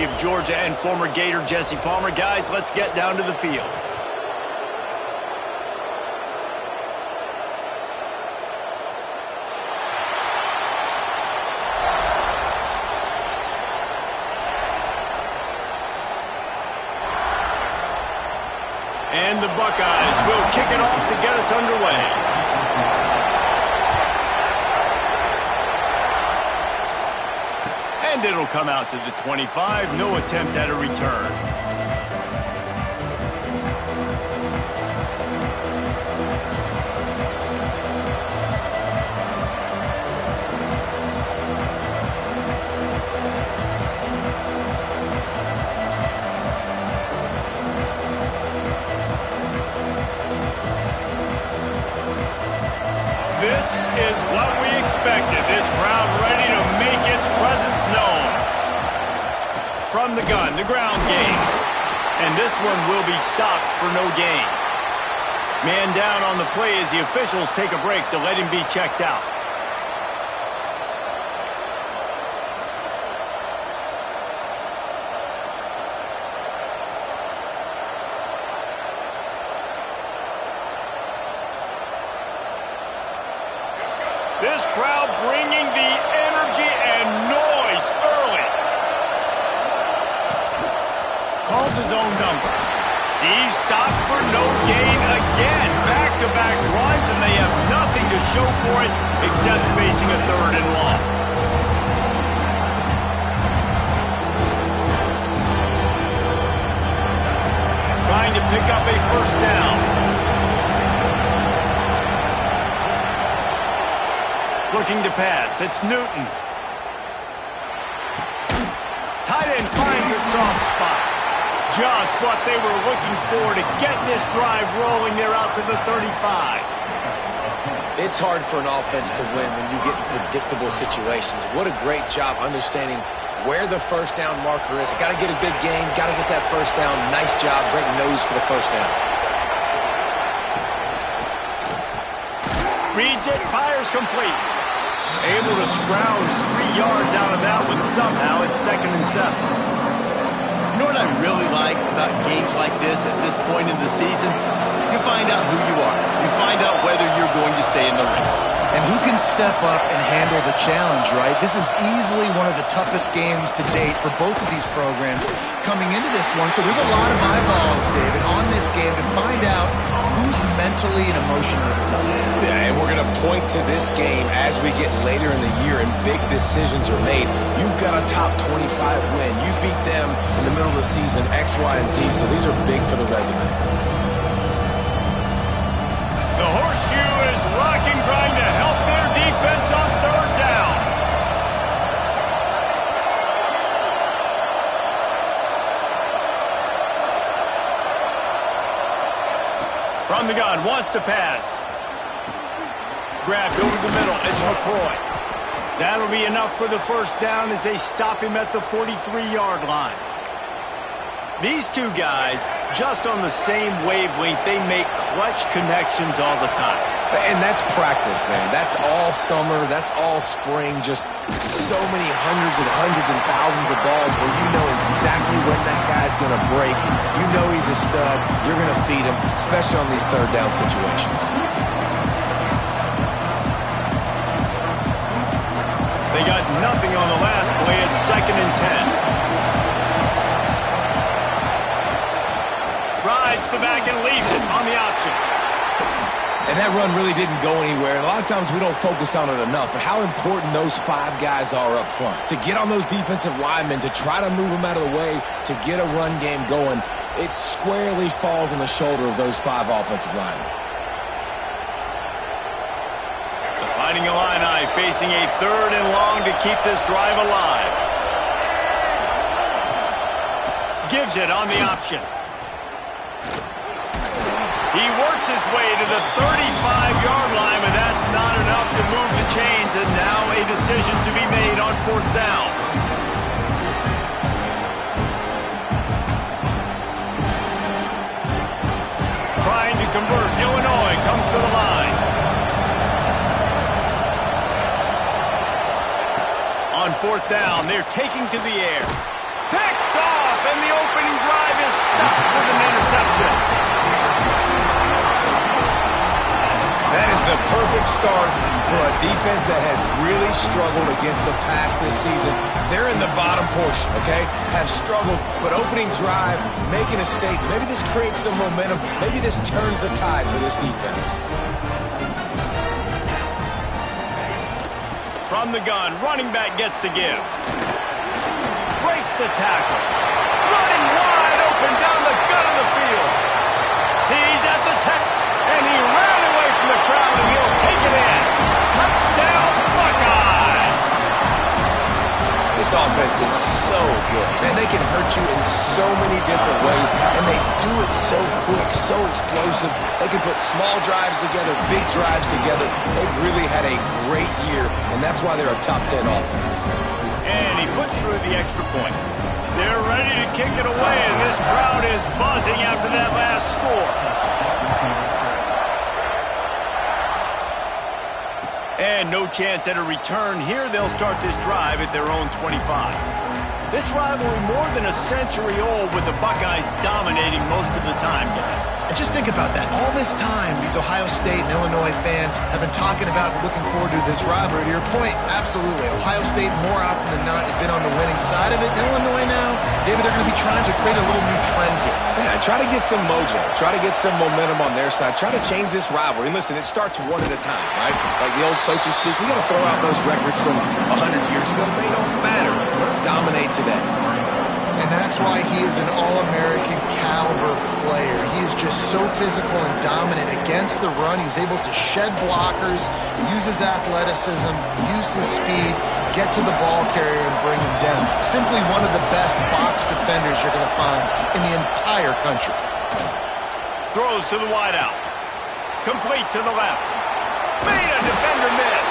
University of Georgia and former Gator Jesse Palmer. Guys, let's get down to the field. And the Buckeyes will kick it off to get us underway. And it'll come out to the 25. No attempt at a return. This is what we expected. This crowd ready to make its presence known. From the gun, the ground game. And this one will be stopped for no gain. Man down on the play as the officials take a break to let him be checked out. This crowd bringing the energy and noise early. Calls his own number. He's stopped for no gain again. Back-to-back runs, and they have nothing to show for it except facing a 3rd and long. Trying to pick up a 1st down. Looking to pass. It's Newton. Tight end finds a soft spot. Just what they were looking for to get this drive rolling. They're out to the 35. It's hard for an offense to win when you get in predictable situations. What a great job understanding where the 1st down marker is. Got to get a big gain. Got to get that 1st down. Nice job. Great nose for the 1st down. Reads it. Fires complete. Able to scrounge 3 yards out of that one somehow. It's 2nd and 7. You know what I really like about games like this at this point in the season? You find out who you are. You find out whether you're going to stay in the race. And who can step up and handle the challenge, right? This is easily one of the toughest games to date for both of these programs coming into this one. So there's a lot of eyeballs, David, on this game to find out who's mentally and emotionally the toughest. Yeah, and we're going to point to this game as we get later in the year and big decisions are made. You've got a top 25 win. You beat them in the middle of the season, X, Y, and Z, so these are big for the resume. The horseshoe is rocking, trying to help their defense on 3rd down. From the gun, wants to pass. Grabbed over the middle. It's McCoy. That'll be enough for the 1st down as they stop him at the 43-yard line. These two guys, just on the same wavelength, they make clutch connections all the time. And that's practice, man. That's all summer. That's all spring. Just so many hundreds and thousands of balls where you know exactly when that guy's going to break. You know he's a stud. You're going to feed him, especially on these 3rd down situations. They got nothing on the last play. It's 2nd and 10. Rides the back and leaves it on the option. And that run really didn't go anywhere. And a lot of times we don't focus on it enough, but how important those 5 guys are up front. To get on those defensive linemen, to try to move them out of the way, to get a run game going, it squarely falls on the shoulder of those 5 offensive linemen. The Fighting Illini facing a 3rd and long to keep this drive alive. Gives it on the option. He works his way to the 35-yard line, but that's not enough to move the chains, and now a decision to be made on 4th down. Trying to convert. Illinois comes to the line. On 4th down, they're taking to the air. Picked off, and the opening drive is stopped with an interception. That is the perfect start for a defense that has really struggled against the pass this season. They're in the bottom portion, okay? Have struggled, but opening drive, making a statement. Maybe this creates some momentum. Maybe this turns the tide for this defense. From the gun, running back gets to give. Breaks the tackle. Running wide open down the gut of the field. He's at the and he ran away from the crowd, and he'll take it in. Touchdown, Buckeyes! This offense is so good. Man, they can hurt you in so many different ways, and they do it so quick, so explosive. They can put small drives together, big drives together. They've really had a great year, and that's why they're a top 10 offense. And he puts through the extra point. They're ready to kick it away, and this crowd is buzzing after that last score. And no chance at a return here. They'll start this drive at their own 25. This rivalry more than a century old, with the Buckeyes dominating most of the time, guys. And just think about that. All this time, these Ohio State and Illinois fans have been talking about and looking forward to this rivalry. To your point, absolutely. Ohio State, more often than not, has been on the winning side of it. And Illinois now, maybe they're going to be trying to create a little new trend here. Yeah, try to get some mojo. Try to get some momentum on their side. Try to change this rivalry. And listen, it starts one at a time, right? Like the old coaches speak, we got to throw out those records from 100 years ago. They don't matter. Let's dominate today. And that's why he is an All-American caliber player. He is just so physical and dominant against the run. He's able to shed blockers, use his athleticism, use his speed, get to the ball carrier and bring him down. Simply one of the best box defenders you're going to find in the entire country. Throws to the wideout. Complete to the left. Made a defender miss.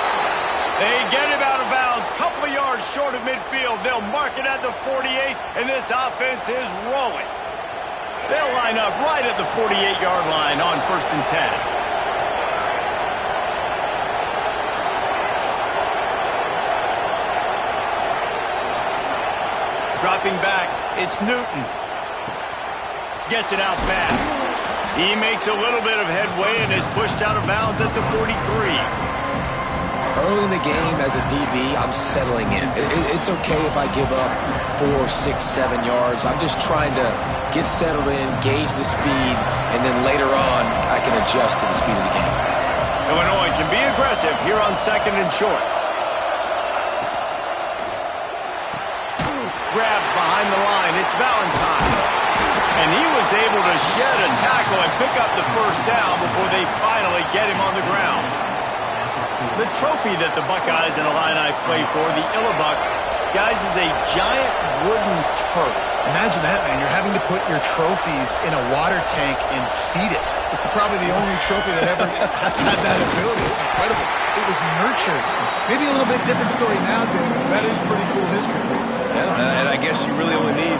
They get him out of bounds, couple of yards short of midfield. They'll mark it at the 48, and this offense is rolling. They'll line up right at the 48-yard line on 1st and 10. Dropping back, it's Newton. Gets it out fast. He makes a little bit of headway and is pushed out of bounds at the 43. Early in the game, as a DB, I'm settling in. It's okay if I give up 4, 6, 7 yards. I'm just trying to get settled in, gauge the speed, and then later on, I can adjust to the speed of the game. Illinois can be aggressive here on 2nd and short. Grabbed behind the line. It's Valentine. And he was able to shed a tackle and pick up the first down before they finally get him on the ground. The trophy that the Buckeyes and Illini play for, the Illabuck, guys, is a giant wooden turret. Imagine that, man. You're having to put your trophies in a water tank and feed it. It's probably the only trophy that ever had that ability. It's incredible. It was nurtured. Maybe a little bit different story now, David. That is pretty cool history. Yeah, and I guess you really only need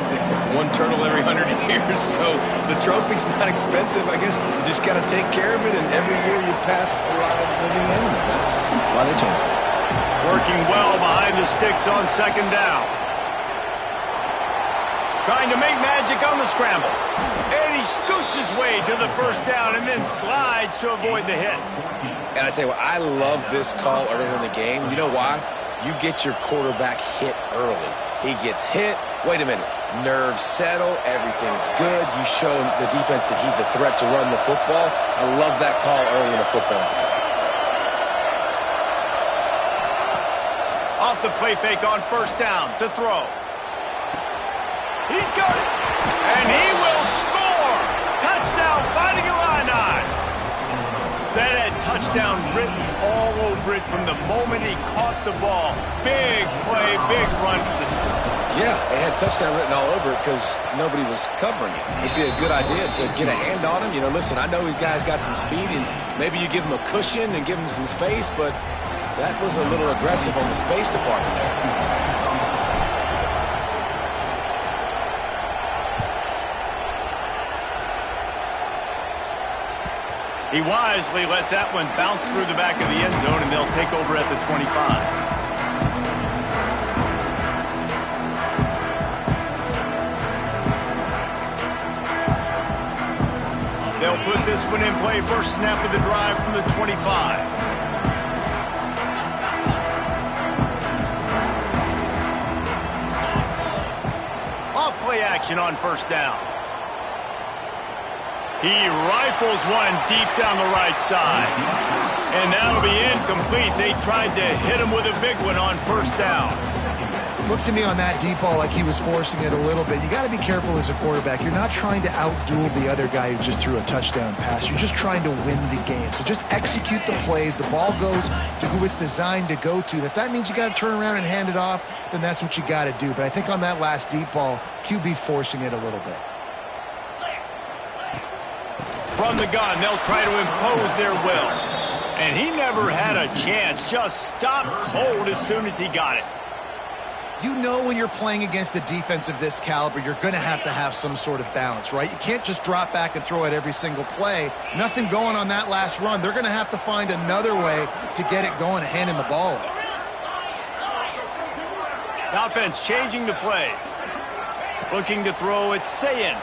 one turtle every 100 years, so the trophy's not expensive. I guess you just got to take care of it, and every year you pass a lot of living animals. That's why they changed it. Working well behind the sticks on 2nd down. Trying to make magic on the scramble. And he scoots his way to the 1st down and then slides to avoid the hit. And I tell you what, I love this call early in the game. You know why? You get your quarterback hit early. He gets hit. Wait a minute. Nerves settle. Everything's good. You show the defense that he's a threat to run the football. I love that call early in a football game. Off the play fake on 1st down to throw. He's got it. And he will score. Touchdown, Fighting Illini. That had touchdown written all over it from the moment he caught the ball. Big play, big run for the score. Yeah, it had touchdown written all over it because nobody was covering it. It'd be a good idea to get a hand on him. You know, listen, I know you guys got some speed, and maybe you give him a cushion and give him some space, but that was a little aggressive on the space department there. He wisely lets that one bounce through the back of the end zone, and they'll take over at the 25. They'll put this one in play. First snap of the drive from the 25. Off-play action on first down. He rifles one deep down the right side. And that'll be incomplete. They tried to hit him with a big one on first down. Looked to me on that deep ball like he was forcing it a little bit. You got to be careful as a quarterback. You're not trying to outduel the other guy who just threw a touchdown pass. You're just trying to win the game. So just execute the plays. The ball goes to who it's designed to go to. And if that means you got to turn around and hand it off, then that's what you got to do. But I think on that last deep ball, QB forcing it a little bit. From the gun, they'll try to impose their will. And he never had a chance. Just stopped cold as soon as he got it. You know when you're playing against a defense of this caliber, you're going to have some sort of balance, right? You can't just drop back and throw it every single play. Nothing going on that last run. They're going to have to find another way to get it going, handing the ball off. The offense changing the play. Looking to throw, it's Sayin.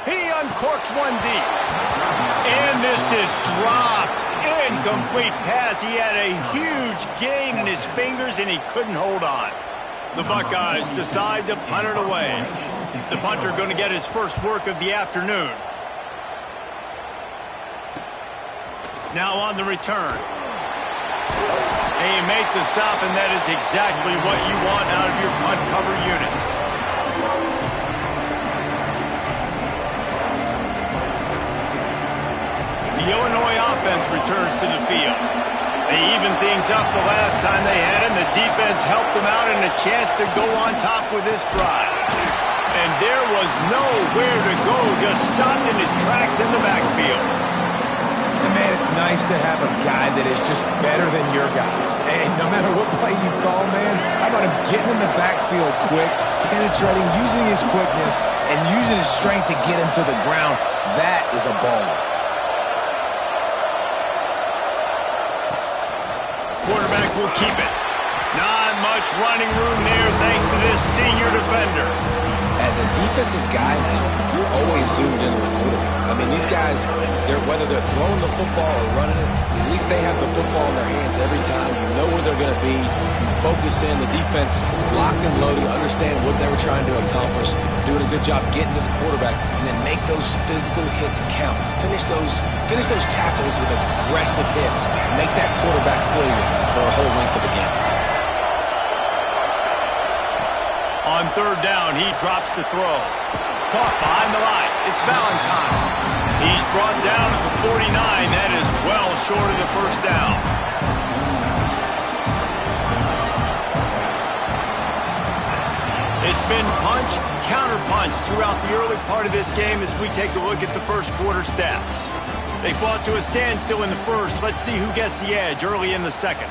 He uncorks one deep. And this is dropped. Incomplete pass. He had a huge gain in his fingers, and he couldn't hold on. The Buckeyes decide to punt it away. The punter going to get his first work of the afternoon. Now on the return. They make the stop, and that is exactly what you want out of your punt cover unit. The Illinois offense returns to the field. They evened things up the last time they had him. The defense helped them out and a chance to go on top with this drive. And there was nowhere to go, just stopped in his tracks in the backfield. And man, it's nice to have a guy that is just better than your guys. And no matter what play you call, man, how about him getting in the backfield quick, penetrating, using his quickness, and using his strength to get him to the ground. That is a baller. Quarterback will keep it. Not much running room there thanks to this senior defender. As a defensive guy now, you're always zoomed into the quarterback. I mean, these guys, whether they're throwing the football or running it, at least they have the football in their hands every time. You know where they're going to be. You focus in. The defense locked and loaded, understand what they were trying to accomplish, doing a good job getting to the quarterback, and then make those physical hits count. Finish those tackles with aggressive hits. Make that quarterback feel you for a whole length of the game. On third down, he drops to throw. Caught behind the line. It's Valentine. He's brought down at the 49. That is well short of the first down. It's been punch, counter-punch throughout the early part of this game as we take a look at the first quarter stats. They fought to a standstill in the first. Let's see who gets the edge early in the second.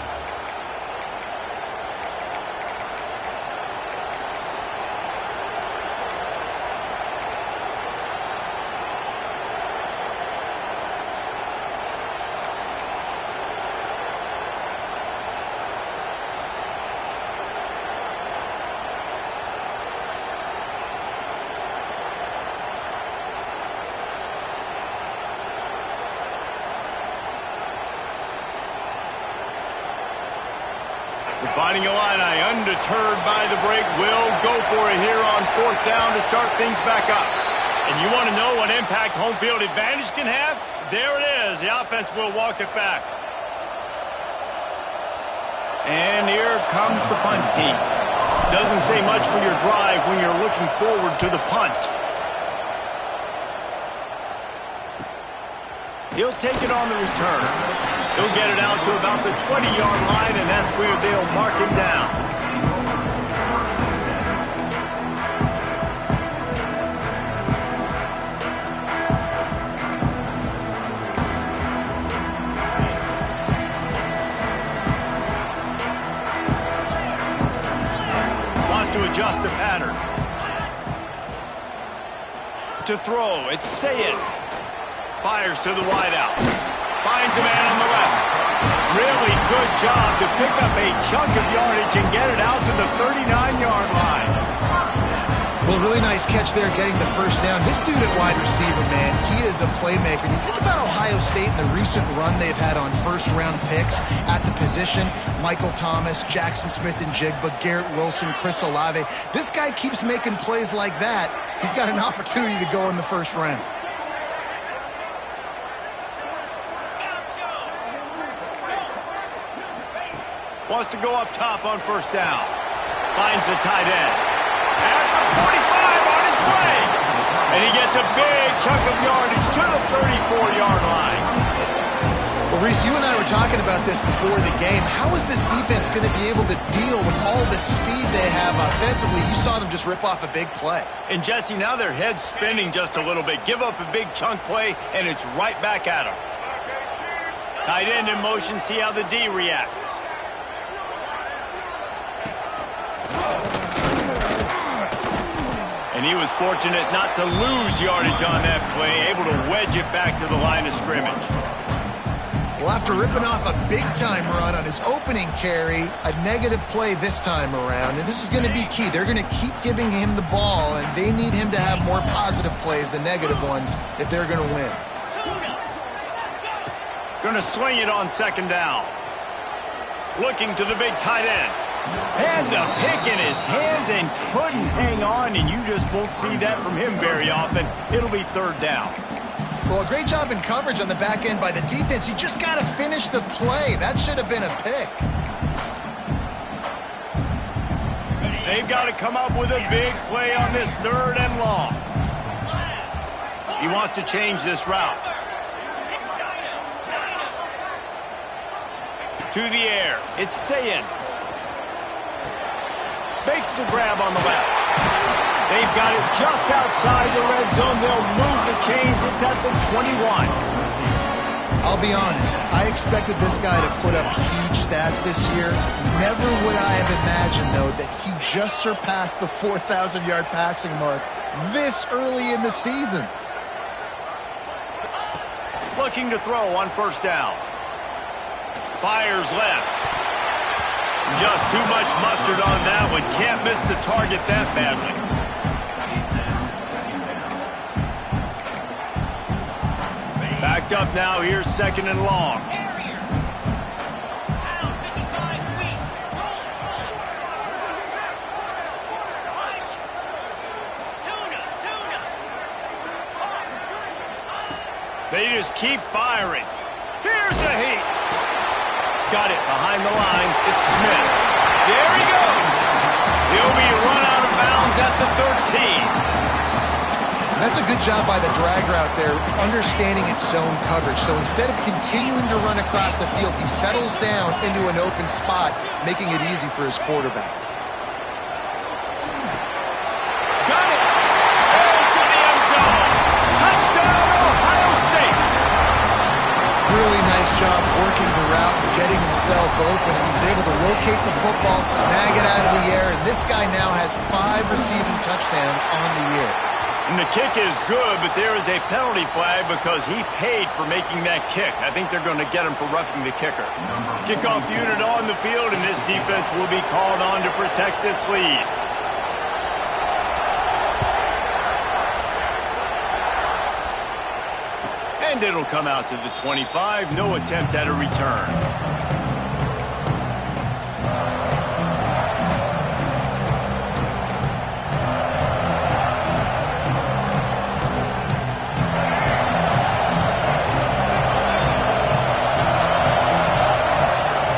Finding Illini, undeterred by the break, will go for it here on fourth down to start things back up. And you want to know what impact home field advantage can have? There it is. The offense will walk it back. And here comes the punt team. Doesn't say much for your drive when you're looking forward to the punt. He'll take it on the return. He'll get it out to about the 20-yard line, and that's where they'll mark him down. Wants to adjust the pattern. To throw, it's Sayin. Fires to the wideout. Finds a man on the left. Really good job to pick up a chunk of yardage and get it out to the 39-yard line. Well, it Really nice catch there getting the first down. This dude at wide receiver, man, he is a playmaker. And you think about Ohio State and the recent run they've had on first-round picks at the position. Michael Thomas, Jackson Smith-Njigba, Garrett Wilson, Chris Olave. This guy keeps making plays like that. He's got an opportunity to go in the first round. Wants to go up top on first down. Finds the tight end. At the 45 on his way. And he gets a big chunk of yardage to the 34-yard line. Well, Reese, you and I were talking about this before the game. How is this defense going to be able to deal with all the speed they have offensively? You saw them just rip off a big play. And, Jesse, now their head's spinning just a little bit. Give up a big chunk play, and it's right back at them. Tight end in motion, see how the D reacts. And he was fortunate not to lose yardage on that play, able to wedge it back to the line of scrimmage. Well, after ripping off a big-time run on his opening carry, a negative play this time around, and this is going to be key. They're going to keep giving him the ball, and they need him to have more positive plays than negative ones if they're going to win. Going to swing it on second down. Looking to the big tight end. Had the pick in his hands and couldn't hang on, and you just won't see that from him very often. It'll be third down. Well, a great job in coverage on the back end by the defense. You just got to finish the play. That should have been a pick. They've got to come up with a big play on this third and long. He wants to change this route. To the air. It's Sayin. Makes the grab on the left. They've got it just outside the red zone. They'll move the chains. It's at the 21. I'll be honest. I expected this guy to put up huge stats this year. Never would I have imagined, though, that he just surpassed the 4,000-yard passing mark this early in the season. Looking to throw on first down. Fires left. Just too much mustard on that one. Can't miss the target that badly. Backed up now. Here's second and long. They just keep firing. Here's the heat. Got it behind the line. It's Smith. There he goes. He'll be run out of bounds at the 13. That's a good job by the drag route there, understanding its zone coverage. So instead of continuing to run across the field, he settles down into an open spot, making it easy for his quarterback. Got it. Into the end zone. Touchdown, Ohio State. Really nice job working the route and getting himself open. He was able to locate the football, snag it out of the air, and this guy now has 5 receiving touchdowns on the year. And the kick is good, but there is a penalty flag because he paid for making that kick. I think they're going to get him for roughing the kicker. Kickoff unit on the field, and this defense will be called on to protect this lead. And it'll come out to the 25. No attempt at a return.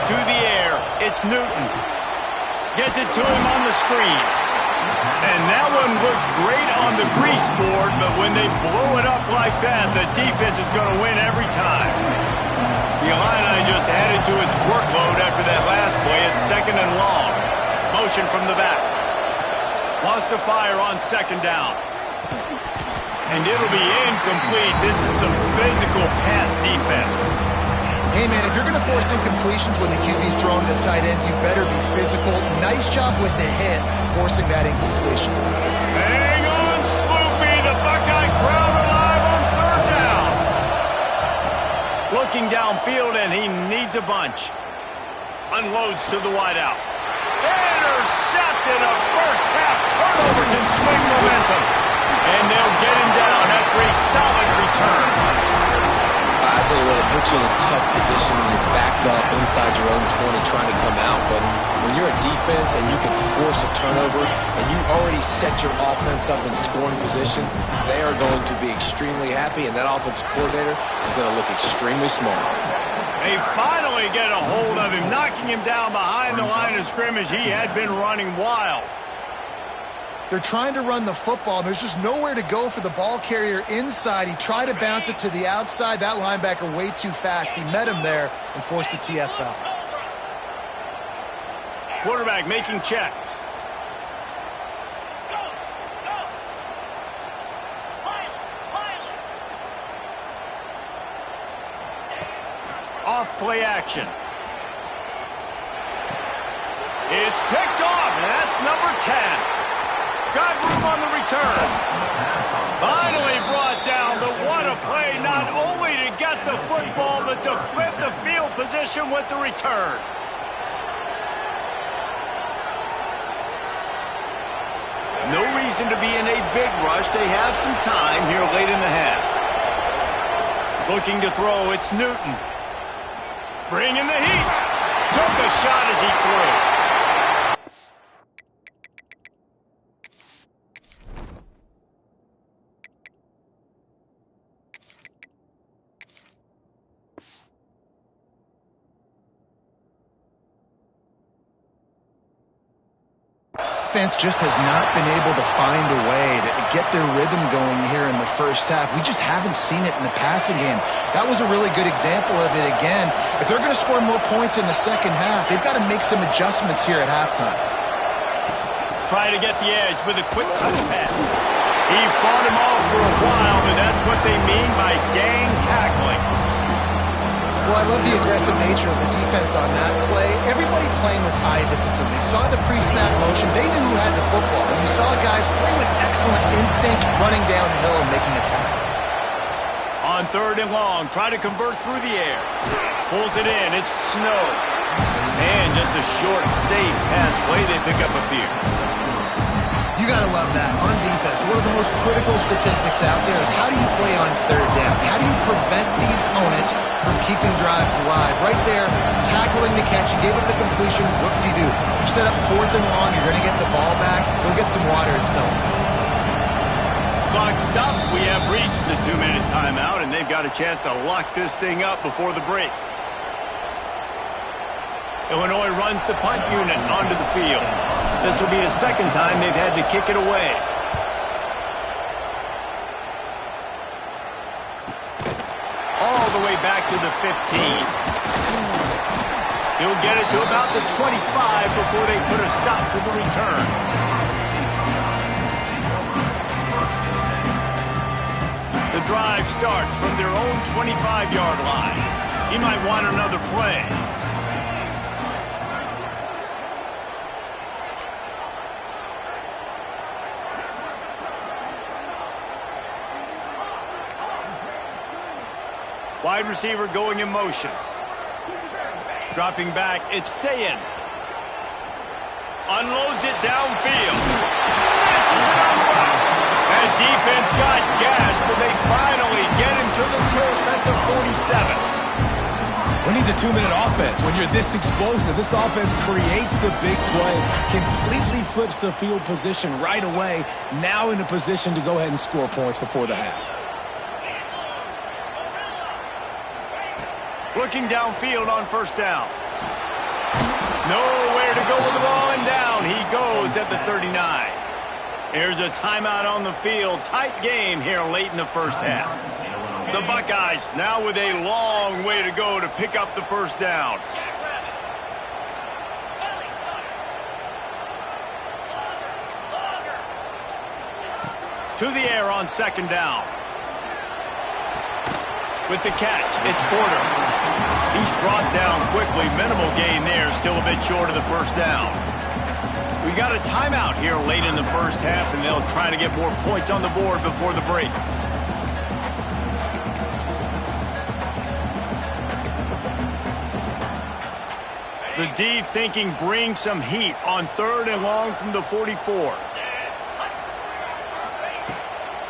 To the air. It's Newton. Gets it to him on the screen. And that one looked great on the grease board, but when they blow it up like that, the defense is going to win every time. The Illini just added to its workload after that last play. It's second and long. Motion from the back. Wants to fire on second down. And it'll be incomplete. This is some physical pass defense. Hey, man, if you're going to force incompletions when the QB's throwing the tight end, you better be physical. Nice job with the hit, forcing that incompletion. Hang on, Sloopy. The Buckeye crowd alive on third down. Looking downfield, and he needs a bunch. Unloads to the wideout. Intercepted. A first-half turnover can swing momentum. solid return. I tell you what, it puts you in a tough position when you're backed up inside your own 20 trying to come out. But when you're a defense and you can force a turnover and you already set your offense up in scoring position, they are going to be extremely happy, and that offensive coordinator is going to look extremely smart. They finally get a hold of him, knocking him down behind the line of scrimmage. He had been running wild. They're trying to run the football. There's just nowhere to go for the ball carrier inside. He tried to bounce it to the outside. That linebacker way too fast. He met him there and forced the TFL. Quarterback making checks. Off play action. It's picked off, and that's number 10. Got room on the return. Finally brought down, but what a play, not only to get the football, but to flip the field position with the return. No reason to be in a big rush. They have some time here late in the half. Looking to throw, it's Newton. Bringing the heat. Took a shot as he threw. Offense just has not been able to find a way to get their rhythm going here in the first half. We just haven't seen it in the passing game. That was a really good example of it again. If they're going to score more points in the second half, they've got to make some adjustments here at halftime. Try to get the edge with a quick touch pass. He fought him off for a while, but that's what they mean by gang tackling. Well, I love the aggressive nature of the defense on that play. Everybody playing with high discipline. They saw the pre-snap motion. They knew who had the football. And you saw guys play with excellent instinct, running downhill and making a tackle. On 3rd and long, try to convert through the air. Pulls it in. It's Snow. And just a short, safe pass play. They pick up a few. You got to love that. On defense, one of the most critical statistics out there is how do you play on 3rd down? How do you prevent the opponent from keeping drives alive? Right there, tackling the catch. You gave up the completion. What do? You set up 4th and long. You're going to get the ball back. Go get some water and so on. Clock stops. We have reached the 2-minute timeout, and they've got a chance to lock this thing up before the break. Illinois runs the punt unit onto the field. This will be the second time they've had to kick it away. All the way back to the 15. He'll get it to about the 25 before they put a stop to the return. The drive starts from their own 25-yard line. He might want another play. Wide receiver going in motion. Dropping back, it's Sayin. Unloads it downfield. Snatches it on right. That defense got gas, but they finally get him to the turf at the 47. We need a 2-minute offense. When you're this explosive, this offense creates the big play, completely flips the field position right away, now in a position to go ahead and score points before the half. Looking downfield on 1st down. Nowhere to go with the ball, and down he goes at the 39. Here's a timeout on the field. Tight game here late in the first half. The Buckeyes now with a long way to go to pick up the 1st down. To the air on 2nd down. With the catch, it's Porter. He's brought down quickly. Minimal gain there. Still a bit short of the 1st down. We got a timeout here late in the first half, and they'll try to get more points on the board before the break. The D thinking bring some heat on 3rd and long from the 44.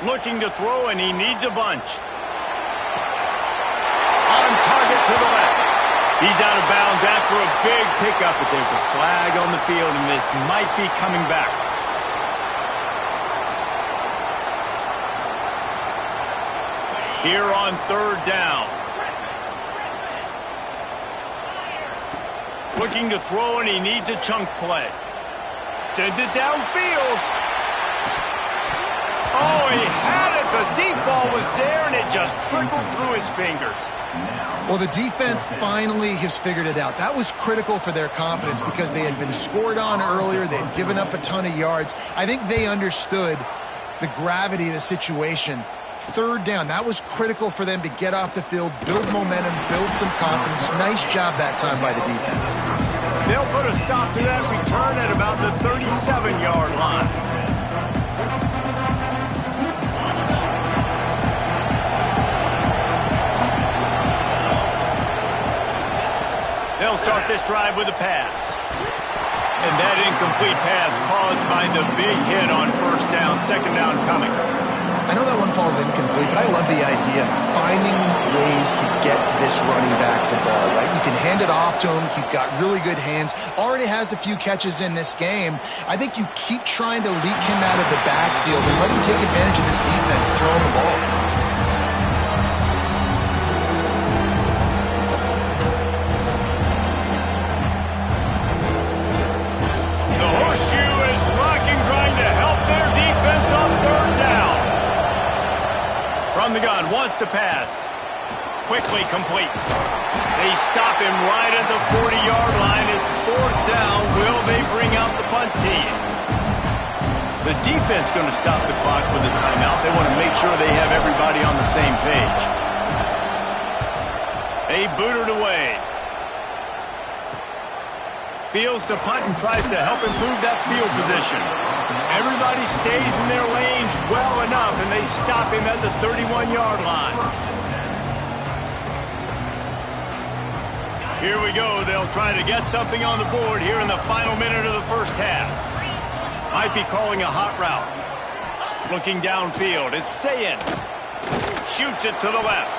Looking to throw, and he needs a bunch. On target to the left. He's out of bounds after a big pickup, but there's a flag on the field, and this might be coming back. Here on third down. Looking to throw, and he needs a chunk play. Sends it downfield. Oh, he had it. The deep ball was there, and it just trickled through his fingers. Well, the defense finally has figured it out. That was critical for their confidence because they had been scored on earlier. They had given up a ton of yards. I think they understood the gravity of the situation. Third down, that was critical for them to get off the field, build momentum, build some confidence. Nice job that time by the defense. They'll put a stop to that return at about the 37-yard line. They'll start this drive with a pass. And that incomplete pass caused by the big hit on first down, second down coming. I know that one falls incomplete, but I love the idea of finding ways to get this running back the ball, right? You can hand it off to him. He's got really good hands. Already has a few catches in this game. I think you keep trying to leak him out of the backfield and let him take advantage of this defense throwing the ball. From the gun, wants to pass. Quickly complete. They stop him right at the 40-yard line. It's fourth down. Will they bring out the punt team? The defense going to stop the clock with a timeout. They want to make sure they have everybody on the same page. They boot it away. Fields to punt and tries to help improve that field position. Everybody stays in their lanes well enough, and they stop him at the 31-yard line. Here we go. They'll try to get something on the board here in the final minute of the first half. Might be calling a hot route. Looking downfield. It's Sayin. Shoots it to the left.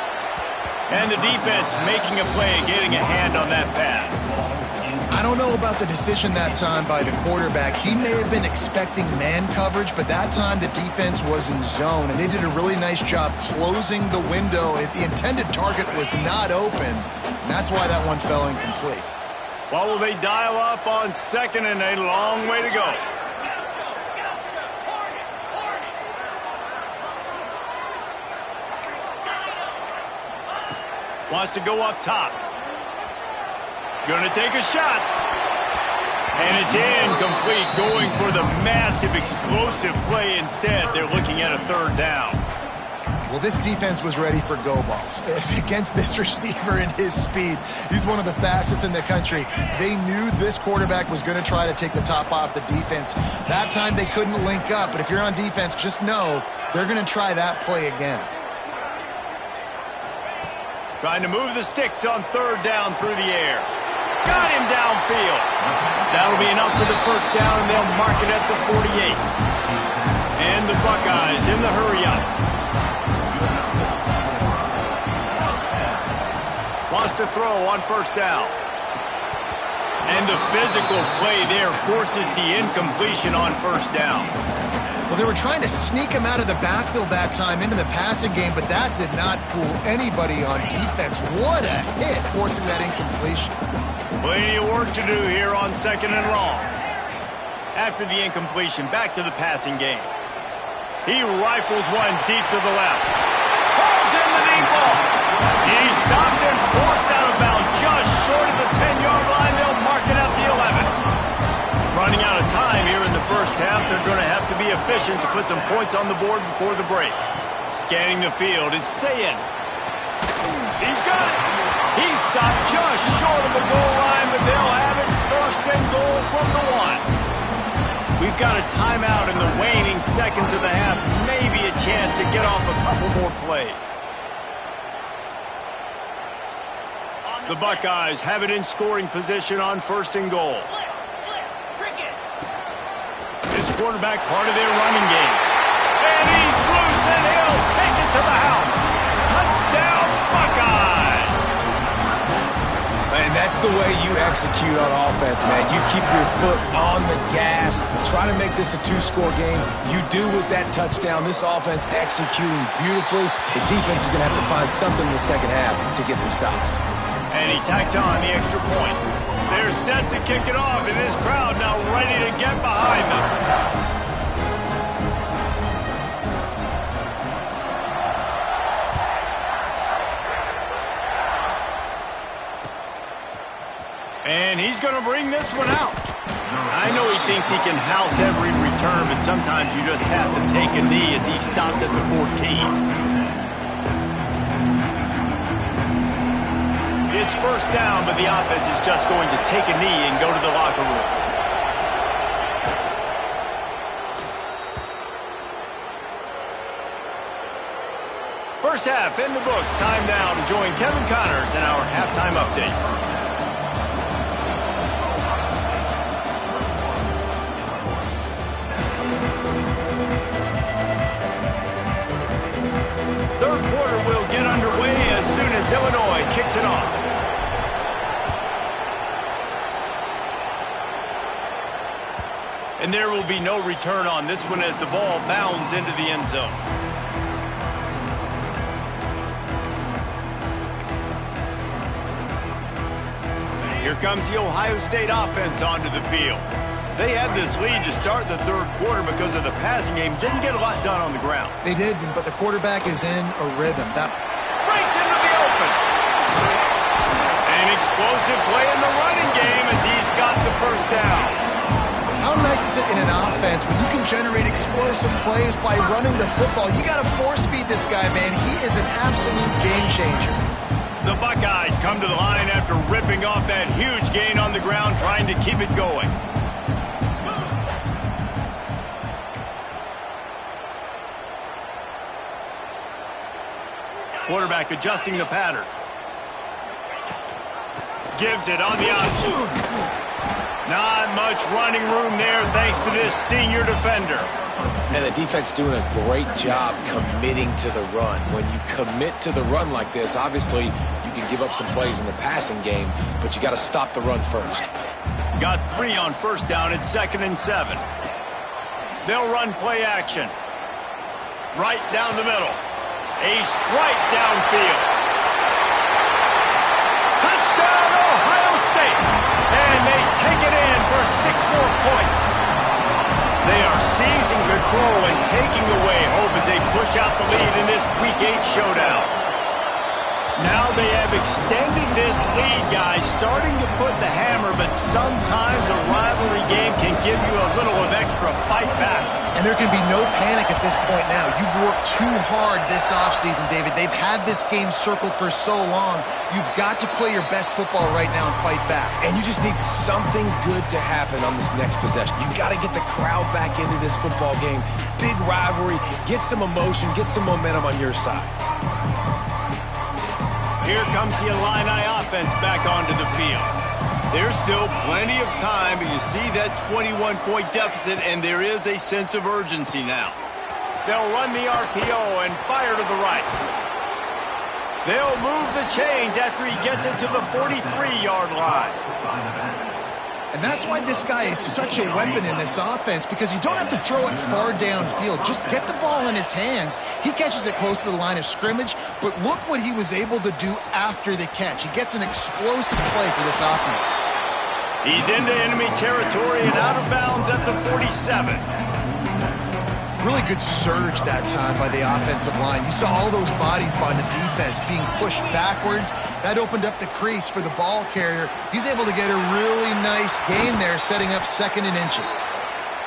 And the defense making a play, getting a hand on that pass. I don't know about the decision that time by the quarterback. He may have been expecting man coverage, but that time the defense was in zone, and they did a really nice job closing the window if the intended target was not open. And that's why that one fell incomplete. Well, will they dial up on second and a long way to go? Wants to go up top. Going to take a shot. And it's incomplete, going for the massive, explosive play instead. They're looking at a third down. Well, this defense was ready for go balls. Against this receiver and his speed, he's one of the fastest in the country. They knew this quarterback was going to try to take the top off the defense. That time they couldn't link up, but if you're on defense, just know they're going to try that play again. Trying to move the sticks on third down through the air. Got him downfield. That'll be enough for the first down, and they'll mark it at the 48. And the Buckeyes in the hurry-up. Wants to throw on first down. And the physical play there forces the incompletion on first down. Well, they were trying to sneak him out of the backfield that time into the passing game, but that did not fool anybody on defense. What a hit, forcing that incompletion. Plenty of work to do here on second and long. After the incompletion, back to the passing game. He rifles one deep to the left. Pulls in the deep ball. He stopped and forced out of bounds just short of the 10-yard line. They'll mark it at the 11. Running out of time here in the first half. They're going to have to be efficient to put some points on the board before the break. Scanning the field, it's Sayin. He's got it. He stopped just short of the goal line, but they'll have it first and goal from the 1. We've got a timeout in the waning seconds of the half. Maybe a chance to get off a couple more plays. The Buckeyes have it in scoring position on first and goal. This quarterback part of their running game. And he's loose, and he'll take it to the house. Touchdown, Buckeyes! And that's the way you execute on offense, man. You keep your foot on the gas, try to make this a two-score game. You do with that touchdown. This offense executing beautifully. The defense is going to have to find something in the second half to get some stops. And he tacks on the extra point. They're set to kick it off, and this crowd now ready to get behind them. And he's going to bring this one out. I know he thinks he can house every return, but sometimes you just have to take a knee as he stopped at the 14. It's first down, but the offense is just going to take a knee and go to the locker room. First half in the books. Time now to join Kevin Connors in our halftime update. Third quarter will get underway as soon as Illinois kicks it off. And there will be no return on this one as the ball bounds into the end zone. Here comes the Ohio State offense onto the field. They had this lead to start the third quarter because of the passing game. Didn't get a lot done on the ground. They did, but the quarterback is in a rhythm. That breaks into the open. An explosive play in the running game as he's got the first down. How nice is it in an offense when you can generate explosive plays by running the football? You got to force feed this guy, man. He is an absolute game changer. The Buckeyes come to the line after ripping off that huge gain on the ground, trying to keep it going. Quarterback adjusting the pattern. Gives it on the option. Not much running room there thanks to this senior defender. And the defense doing a great job committing to the run. When you commit to the run like this, obviously you can give up some plays in the passing game, but you got to stop the run first. Got 3 on first down. It's 2nd and 7. They'll run play action. Right down the middle. A strike downfield. Touchdown, Ohio State. And they take it in for 6 more points. They are seizing control and taking away hope as they push out the lead in this Week 8 showdown. Now they have extended this lead, guys, starting to put the hammer, but sometimes a rivalry game can give you a little of extra fight back. And there can be no panic at this point now. You've worked too hard this offseason, David. They've had this game circled for so long. You've got to play your best football right now and fight back. And you just need something good to happen on this next possession. You got to get the crowd back into this football game. Big rivalry. Get some emotion. Get some momentum on your side. Here comes the Illini offense back onto the field. There's still plenty of time, but you see that 21-point deficit, and there is a sense of urgency now. They'll run the RPO and fire to the right. They'll move the chains after he gets it to the 43-yard line. And that's why this guy is such a weapon in this offense, because you don't have to throw it far downfield. Just get the ball in his hands. He catches it close to the line of scrimmage, but look what he was able to do after the catch. He gets an explosive play for this offense. He's into enemy territory and out of bounds at the 47. Really good surge that time by the offensive line. You saw all those bodies by the defense being pushed backwards. That opened up the crease for the ball carrier. He's able to get a really nice gain there, setting up 2nd and inches.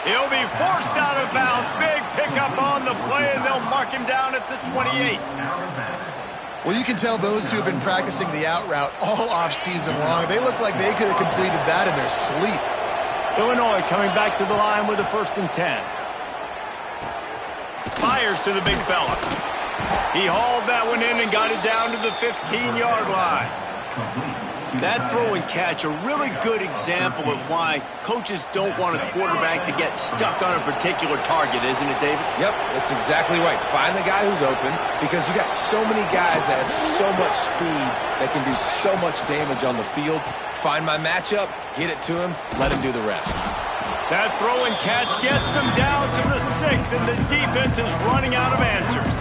He'll be forced out of bounds. Big pickup on the play, and they'll mark him down at the 28. Well, you can tell those two have been practicing the out route all offseason long. They look like they could have completed that in their sleep. Illinois coming back to the line with a 1st and 10. Fires to the big fella. He hauled that one in and got it down to the 15-yard line. That throw and catch, a really good example of why coaches don't want a quarterback to get stuck on a particular target, isn't it, David? Yep, that's exactly right. Find the guy who's open, because you got so many guys that have so much speed that can do so much damage on the field. Find my matchup, get it to him, let him do the rest. That throw and catch gets them down to the 6, and the defense is running out of answers.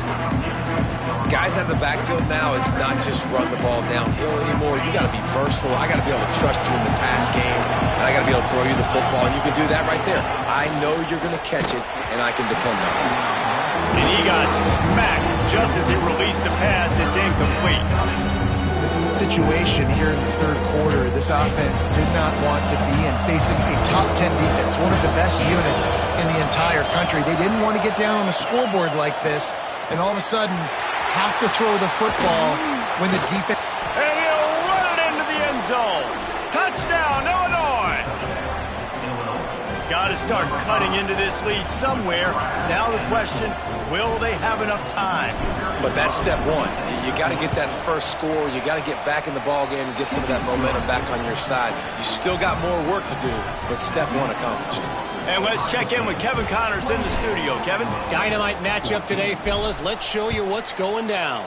Guys out of the backfield now, it's not just run the ball downhill anymore. You got to be versatile. I got to be able to trust you in the pass game, and I got to be able to throw you the football, and you can do that right there. I know you're going to catch it, and I can depend on it. And he got smacked just as he released the pass. It's incomplete. This is a situation here in the third quarter this offense did not want to be in, facing a top 10 defense, one of the best units in the entire country. They didn't want to get down on the scoreboard like this, and all of a sudden have to throw the football when the defense... And he'll run it into the end zone. Touchdown, Illinois! Got to start cutting into this lead somewhere. Now the question, will they have enough time? But that's step one. You got to get that first score. You got to get back in the ball game and get some of that momentum back on your side. You still got more work to do, but step one accomplished. And let's check in with Kevin Connors in the studio. Kevin? Dynamite matchup today, fellas. Let's show you what's going down.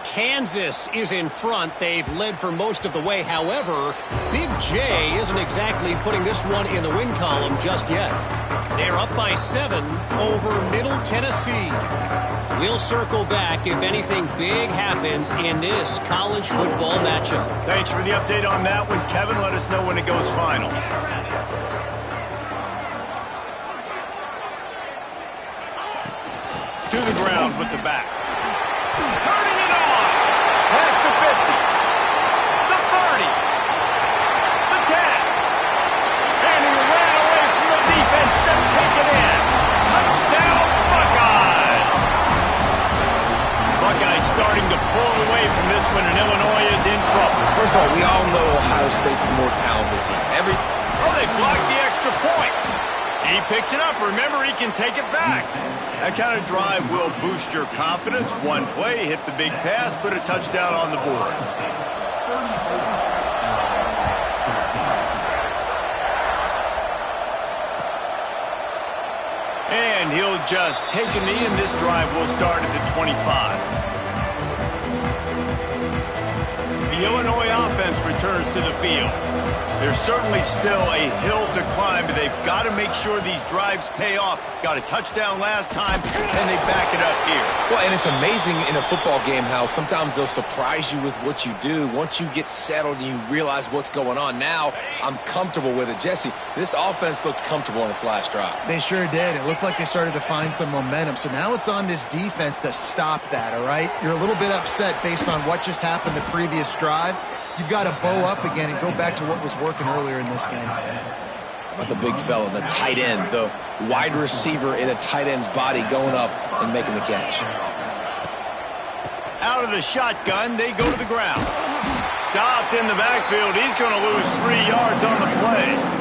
Kansas is in front. They've led for most of the way. However, Big J isn't exactly putting this one in the win column just yet. They're up by 7 over Middle Tennessee. We'll circle back if anything big happens in this college football matchup. Thanks for the update on that one, Kevin. Let us know when it goes final. To the ground with the back. Turning it on. Past the 50. The 30. The 10. And he ran away from the defense to take it in. Touchdown, Buckeyes. Buckeyes starting to pull away from this one, and Illinois is in trouble. First of all, we all know Ohio State's the more talented team. They blocked the extra point. He picks it up. Remember, he can take it back. That kind of drive will boost your confidence. One play, hit the big pass, put a touchdown on the board. And he'll just take a knee, and this drive will start at the 25. The Illinois offense returns to the field. There's certainly still a hill to climb, but they've got to make sure these drives pay off. Got a touchdown last time. Can they back it up here? Well, and it's amazing in a football game how sometimes they'll surprise you with what you do. Once you get settled and you realize what's going on, now I'm comfortable with it. Jesse, this offense looked comfortable on its last drive. They sure did. It looked like they started to find some momentum. So now it's on this defense to stop that, all right? You're a little bit upset based on what just happened the previous drive. You've got to bow up again and go back to what was working earlier in this game. But the big fella, the tight end, the wide receiver in a tight end's body going up and making the catch. Out of the shotgun, they go to the ground. Stopped in the backfield. He's going to lose 3 yards on the play.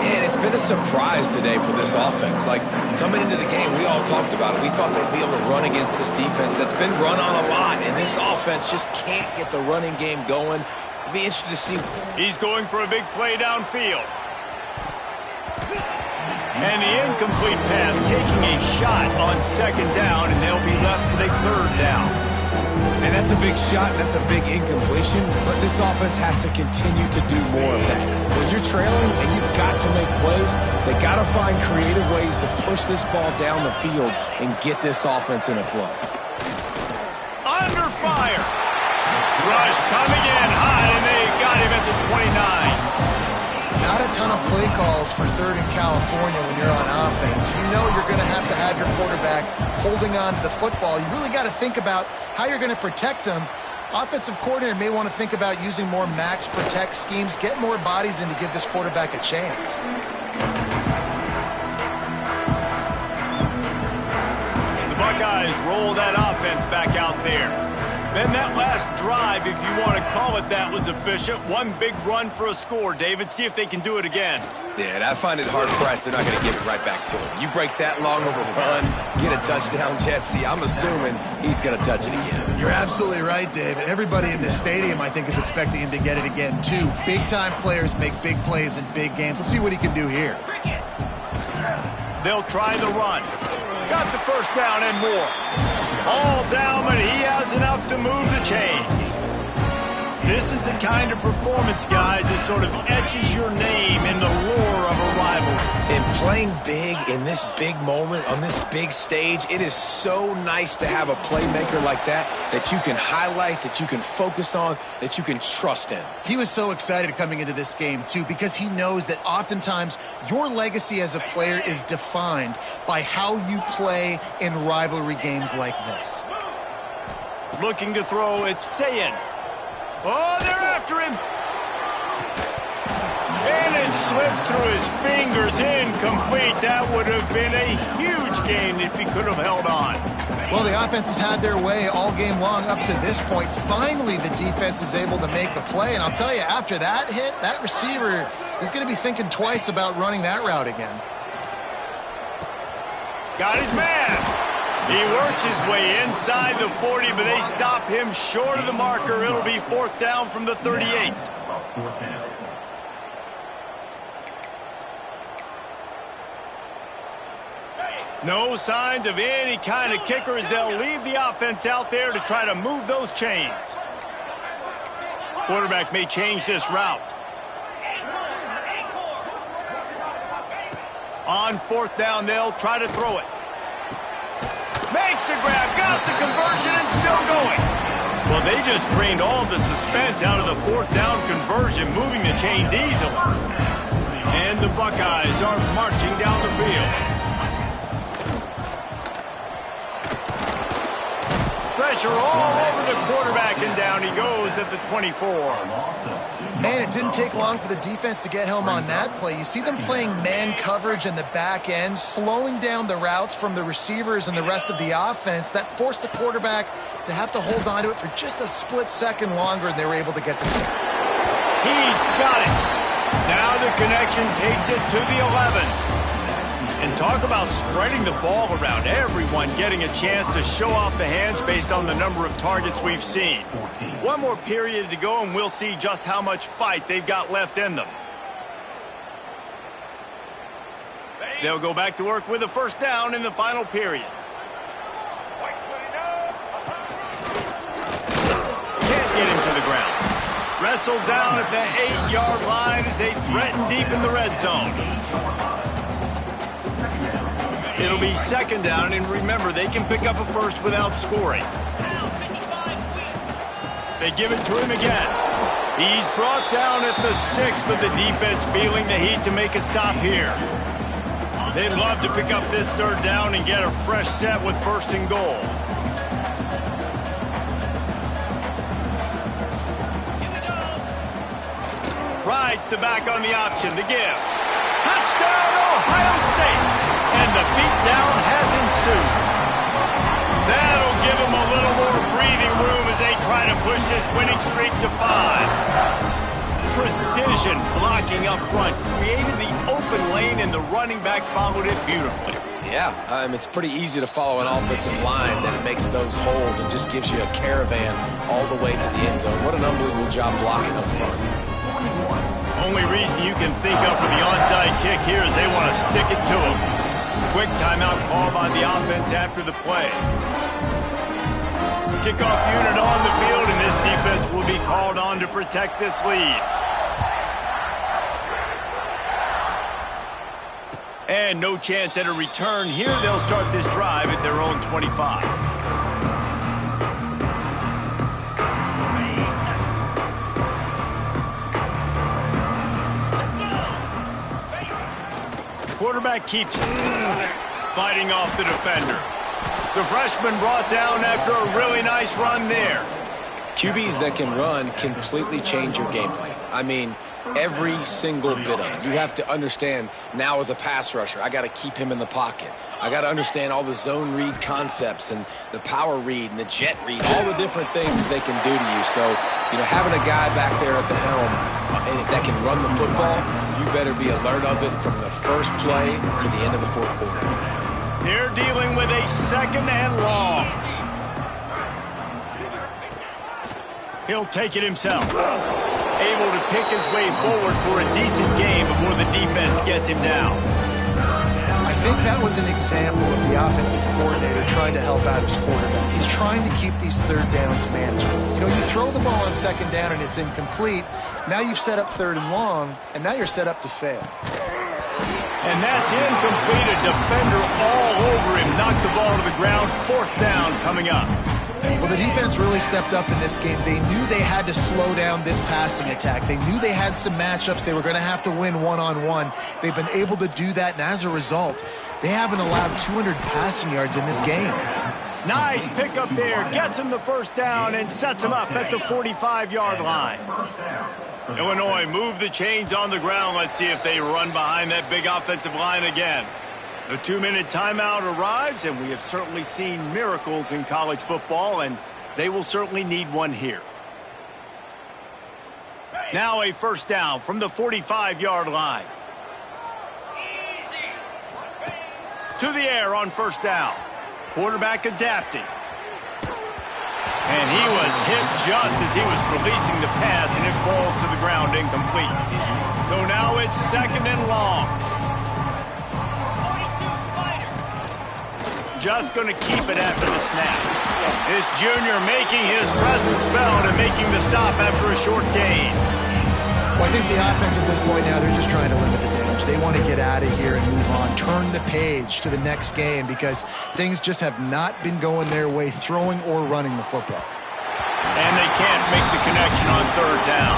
And it's been a surprise today for this offense. Like, coming into the game, we all talked about it. We thought they'd be able to run against this defense that's been run on a lot, and this offense just can't get the running game going. It'll be interesting to see. He's going for a big play downfield. And the incomplete pass taking a shot on 2nd down, and they'll be left with a 3rd down. And that's a big shot, that's a big incompletion, but this offense has to continue to do more of that. When you're trailing and you've got to make plays, they got to find creative ways to push this ball down the field and get this offense in a flow. Under fire. Rush coming in high, and they got him at the 29. Not a ton of play calls for 3rd and California when you're on offense. You know you're going to have your quarterback holding on to the football. You really got to think about how you're going to protect him. Offensive coordinator may want to think about using more max protect schemes, get more bodies in to give this quarterback a chance. The Buckeyes roll that offense back out there. Then that last drive, if you want to call it that, was efficient. One big run for a score, David. See if they can do it again. Yeah, and I find it hard-pressed they're not going to give it right back to him. You break that long of a run, get a touchdown, Jesse, I'm assuming he's going to touch it again. You're absolutely right, David. Everybody in the stadium, I think, is expecting him to get it again, too. Big-time players make big plays in big games. Let's see what he can do here. They'll try the run. Got the first down and more. All down, but he has enough to move the chains. This is the kind of performance, guys, that sort of etches your name in the lore of a rivalry. And playing big in this big moment, on this big stage, it is so nice to have a playmaker like that you can highlight, that you can focus on, that you can trust in. He was so excited coming into this game, too, because he knows that oftentimes your legacy as a player is defined by how you play in rivalry games like this. Looking to throw, it's Sayin. Oh, they're after him. And it slips through his fingers, incomplete. That would have been a huge gain if he could have held on. Well, the offense has had their way all game long up to this point. Finally, the defense is able to make a play. And I'll tell you, after that hit, that receiver is going to be thinking twice about running that route again. Got his man. He works his way inside the 40, but they stop him short of the marker. It'll be fourth down from the 38. No signs of any kind of kicker as they'll leave the offense out there to try to move those chains. Quarterback may change this route. On fourth down, they'll try to throw it. Makes the grab, got the conversion, and still going. Well, they just drained all the suspense out of the fourth down conversion, moving the chains easily. And the Buckeyes are marching down the field. Pressure all over the quarterback, and down he goes at the 24. Man, it didn't take long for the defense to get home on that play. You see them playing man coverage in the back end, slowing down the routes from the receivers and the rest of the offense. That forced the quarterback to have to hold on to it for just a split second longer, and they were able to get the sack. He's got it. Now the connection takes it to the 11. And talk about spreading the ball around, everyone getting a chance to show off the hands based on the number of targets we've seen. One more period to go, and we'll see just how much fight they've got left in them. They'll go back to work with a first down in the final period. Can't get him to the ground. Wrestled down at the 8-yard line as they threaten deep in the red zone. It'll be second down, and remember, they can pick up a first without scoring. They give it to him again. He's brought down at the 6, but the defense feeling the heat to make a stop here. They'd love to pick up this third down and get a fresh set with first and goal. Rides the back on the option, the give. Touchdown, Ohio State! And the beatdown has ensued. That'll give them a little more breathing room as they try to push this winning streak to 5. Precision blocking up front created the open lane, and the running back followed it beautifully. Yeah, it's pretty easy to follow an offensive line that makes those holes and just gives you a caravan all the way to the end zone. What an unbelievable job blocking up front. Only reason you can think of for the onside kick here is they want to stick it to him. Quick timeout call by the offense after the play. Kickoff unit on the field, and this defense will be called on to protect this lead. And no chance at a return here. They'll start this drive at their own 25. Quarterback keeps fighting off the defender. The freshman brought down after a really nice run there. QBs that can run completely change your game plan. I mean, Every single bit of it. You have to understand now as a pass rusher, I got to keep him in the pocket. I got to understand all the zone read concepts and the power read and the jet read, all the different things they can do to you. So, having a guy back there at the helm that can run the football, you better be alert of it from the first play to the end of the fourth quarter. They're dealing with a 2nd and long. He'll take it himself. Able to pick his way forward for a decent game before the defense gets him down. I think that was an example of the offensive coordinator trying to help out his quarterback. He's trying to keep these 3rd downs manageable. You throw the ball on 2nd down and it's incomplete. Now you've set up 3rd and long, and now you're set up to fail. And that's incomplete. A defender all over him. Knocked the ball to the ground. 4th down coming up. Well, the defense really stepped up in this game. They knew they had to slow down this passing attack. They knew they had some matchups they were going to have to win one-on-one. They've been able to do that, and as a result, they haven't allowed 200 passing yards in this game. Nice pickup there. Gets him the 1st down and sets him up at the 45-yard line. Illinois move the chains on the ground. Let's see if they run behind that big offensive line again. The 2-minute timeout arrives, and we have certainly seen miracles in college football, and they will certainly need one here. Now a 1st down from the 45-yard line. To the air on 1st down. Quarterback adapting. And he was hit just as he was releasing the pass, and it falls to the ground incomplete. So now it's 2nd and long. Just going to keep it after the snap. This junior making his presence felt and making the stop after a short gain. Well, I think the offense at this point now, they're just trying to limit the damage. They want to get out of here and move on, turn the page to the next game because things just have not been going their way, throwing or running the football. And they can't make the connection on 3rd down.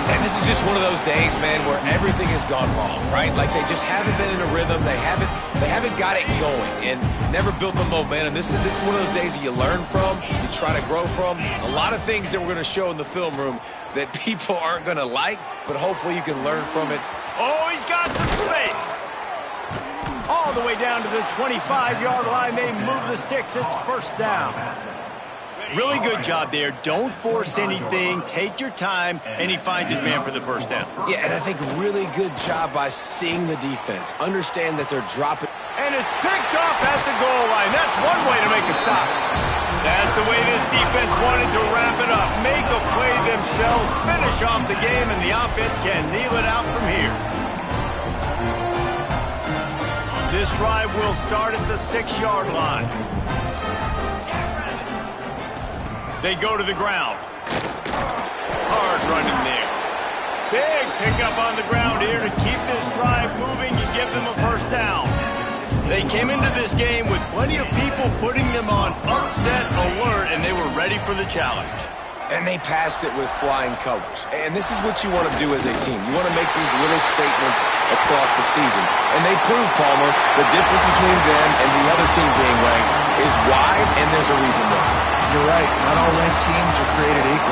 And this is just one of those days, man, where everything has gone wrong, right? Like they just haven't been in a rhythm. They haven't got it going and never built the momentum. This is one of those days that you learn from, you try to grow from. A lot of things that we're going to show in the film room that people aren't going to like, but hopefully you can learn from it. Oh, he's got some space. All the way down to the 25-yard line. They move the sticks. It's 1st down. Really good job there. Don't force anything. Take your time, and he finds his man for the 1st down. Yeah, and I think really good job by seeing the defense. Understand that they're dropping. And it's picked off at the goal line. That's one way to make a stop. That's the way this defense wanted to wrap it up. Make a play themselves, finish off the game, and the offense can kneel it out from here. This drive will start at the 6-yard line. They go to the ground. Hard running there. Big pickup on the ground here to keep this drive moving and give them a 1st down. They came into this game with plenty of people putting them on upset alert, and they were ready for the challenge. And they passed it with flying colors. And this is what you want to do as a team. You want to make these little statements across the season. And they proved, Palmer, the difference between them and the other team being ranked is wide, and there's a reason why. You're right. Not all ranked teams are created equal.